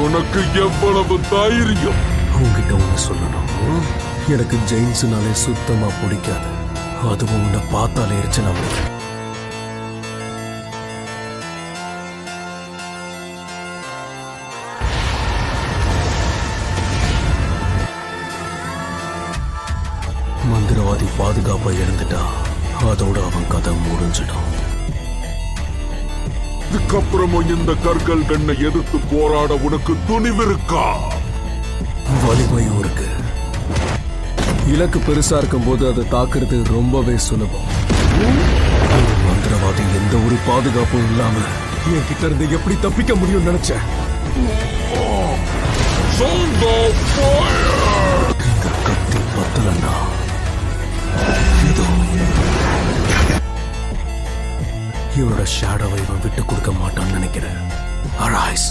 உனக்கு எவ்வளவு தைரியம்? உங்ககிட்ட ஒண்ணு சொல்லணும். எனக்கு ஜெயின்ஸ்னாலே சுத்தமா பிடிக்காது. அதுவும் உன்னை பார்த்தாலே எரிச்சல் ஆகுது. மந்திரவாதி பாதுகாப்பா இருந்துட்டா அதோட அவன் கதை முடிஞ்சிடும். இதுக்கப்புறமும் இந்த கற்கள் கண்ணை எதிர்த்து போராட உனக்கு துணிவிருக்கா? வலிமையும் இருக்கு. இலக்கு பெருசா இருக்கும் போது அதை தாக்குறது ரொம்பவே சுலபம். ஒரு மந்திரவாதி எந்த ஒரு பாதுகாப்பும் இல்லாம என்கிட்ட இருந்து எப்படி தப்பிக்க முடியும்னு நினைச்சேன். இந்த கத்தி பத்தலன்னா இதோ இவனோட ஷேடோவை இவன் விட்டு கொடுக்க மாட்டான்னு நினைக்கிறேன். அரைஸ்.